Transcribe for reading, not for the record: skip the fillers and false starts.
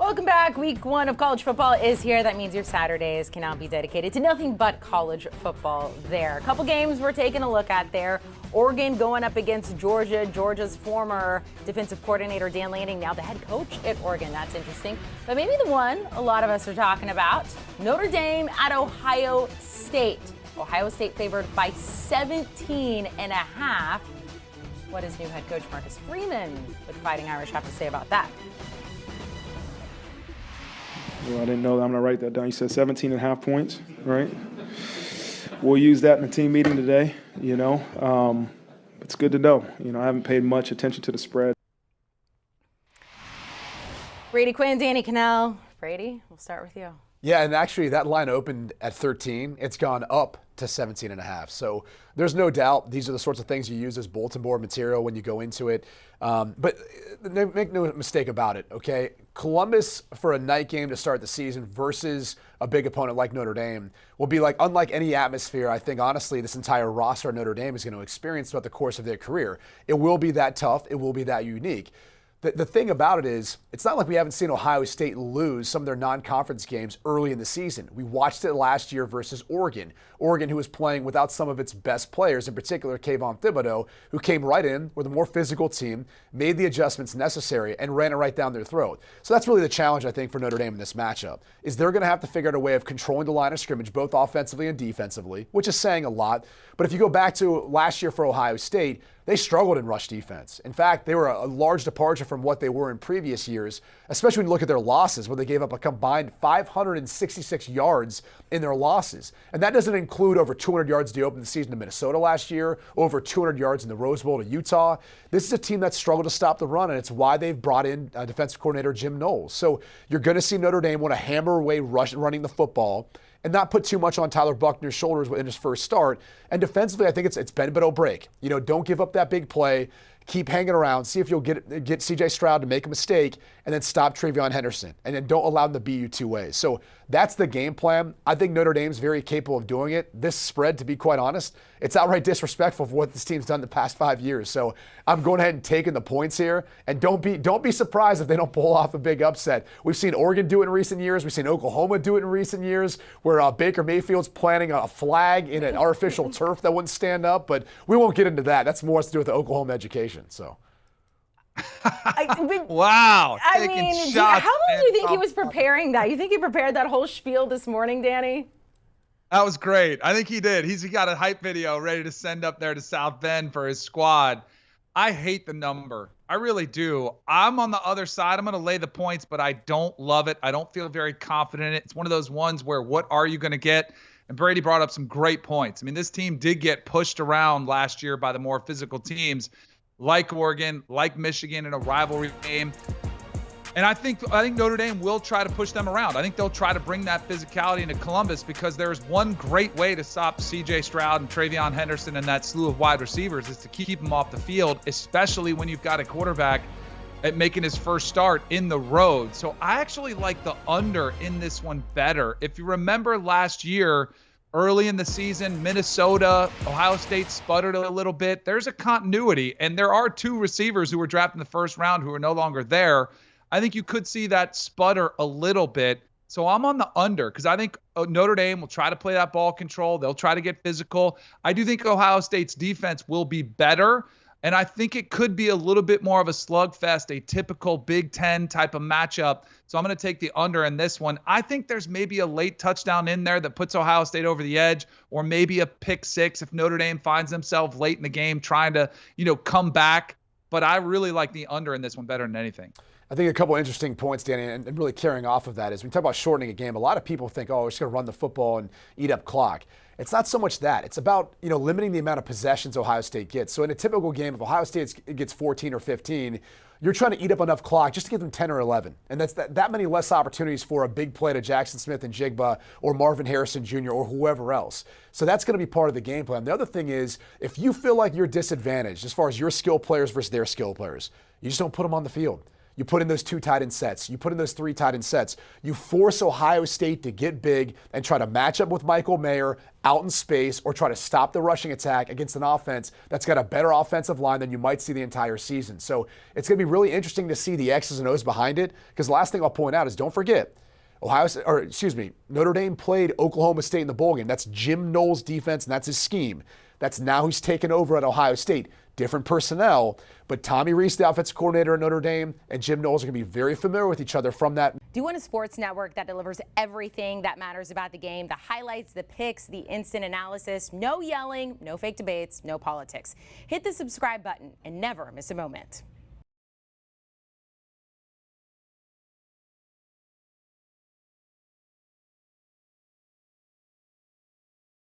Welcome back. Week 1 of college football is here. That means your Saturdays can now be dedicated to nothing but college football there. A couple games we're taking a look at there. Oregon going up against Georgia. Georgia's former defensive coordinator, Dan Lanning, now the head coach at Oregon. That's interesting. But maybe the one a lot of us are talking about, Notre Dame at Ohio State. Ohio State favored by 17.5. What does new head coach Marcus Freeman with Fighting Irish have to say about that? Well, I didn't know that. I'm going to write that down. You said 17.5 points, right? We'll use that in the team meeting today, It's good to know. I haven't paid much attention to the spread. Brady, Quinn, Danny, Kanell. Brady, we'll start with you. Yeah, and actually that line opened at 13. It's gone up to 17.5. So there's no doubt these are the sorts of things you use as bulletin board material when you go into it. But make no mistake about it, okay? Columbus for a night game to start the season versus a big opponent like Notre Dame will be like unlike any atmosphere I think, honestly, this entire roster of Notre Dame is going to experience throughout the course of their career. It will be that tough. It will be that unique. The thing about it is, it's not like we haven't seen Ohio State lose some of their non-conference games early in the season. We watched it last year versus Oregon. Oregon, who was playing without some of its best players, in particular Kayvon Thibodeau, who came right in with a more physical team, made the adjustments necessary, and ran it right down their throat. So that's really the challenge, I think, for Notre Dame in this matchup, is they're going to have to figure out a way of controlling the line of scrimmage, both offensively and defensively, which is saying a lot. But if you go back to last year for Ohio State, they struggled in rush defense. In fact, they were a large departure from what they were in previous years, especially when you look at their losses, where they gave up a combined 566 yards in their losses. And that doesn't include over 200 yards to open the season to Minnesota last year, over 200 yards in the Rose Bowl to Utah. This is a team that struggled to stop the run, and it's why they've brought in defensive coordinator Jim Knowles. So you're going to see Notre Dame want to hammer away running the football and not put too much on Tyler Buchner's shoulders in his first start. And defensively, I think it's bend but don't break. Don't give up that big play. Keep hanging around. See if you'll get C.J. Stroud to make a mistake, and then stop TreVeyon Henderson. And then don't allow them to beat you two ways. So that's the game plan. I think Notre Dame's very capable of doing it. This spread, to be quite honest, it's outright disrespectful for what this team's done the past 5 years. So I'm going ahead and taking the points here. And don't be surprised if they don't pull off a big upset. We've seen Oregon do it in recent years. We've seen Oklahoma do it in recent years, where Baker Mayfield's planting a flag in an artificial turf that wouldn't stand up. But we won't get into that. That's more to do with the Oklahoma education. So. Wow. How long do you think he was preparing that? You think he prepared that whole spiel this morning, Danny? That was great. I think he did. He got a hype video ready to send up there to South Bend for his squad. I hate the number. I really do. I'm on the other side. I'm going to lay the points, but I don't love it. I don't feel very confident in it. It's one of those ones where what are you going to get? And Brady brought up some great points. I mean, this team did get pushed around last year by the more physical teams like Oregon, like Michigan in a rivalry game. And I think Notre Dame will try to push them around. I think they'll try to bring that physicality into Columbus, because there's one great way to stop C.J. Stroud and TreVeyon Henderson and that slew of wide receivers, is to keep them off the field, especially when you've got a quarterback at making his first start in the road. So I actually like the under in this one better. If you remember last year, early in the season, Minnesota, Ohio State sputtered a little bit. There's a continuity, and there are two receivers who were drafted in the first round who are no longer there. I think you could see that sputter a little bit. So I'm on the under, because I think Notre Dame will try to play that ball control. They'll try to get physical. I do think Ohio State's defense will be better, and I think it could be a little bit more of a slugfest, a typical Big Ten type of matchup. So I'm going to take the under in this one. I think there's maybe a late touchdown in there that puts Ohio State over the edge, or maybe a pick six if Notre Dame finds themselves late in the game trying to, come back. But I really like the under in this one better than anything. I think a couple of interesting points, Danny, and really carrying off of that is when you talk about shortening a game, a lot of people think, we're just going to run the football and eat up clock. It's not so much that. It's about, limiting the amount of possessions Ohio State gets. So in a typical game, if Ohio State gets 14 or 15, you're trying to eat up enough clock just to give them 10 or 11. And that's that many less opportunities for a big play to Jackson Smith and Jigba or Marvin Harrison Jr. or whoever else. So that's going to be part of the game plan. The other thing is, if you feel like you're disadvantaged as far as your skill players versus their skill players, you just don't put them on the field. You put in those 2 tight end sets. You put in those 3 tight end sets. You force Ohio State to get big and try to match up with Michael Mayer out in space or try to stop the rushing attack against an offense that's got a better offensive line than you might see the entire season. So it's going to be really interesting to see the X's and O's behind it, because the last thing I'll point out is don't forget, Notre Dame played Oklahoma State in the bowl game. That's Jim Knowles' defense, and that's his scheme. That's now who's taken over at Ohio State. Different personnel, but Tommy Rees, the offensive coordinator at Notre Dame, and Jim Knowles are going to be very familiar with each other from that. Do you want a sports network that delivers everything that matters about the game? The highlights, the picks, the instant analysis, no yelling, no fake debates, no politics. Hit the subscribe button and never miss a moment.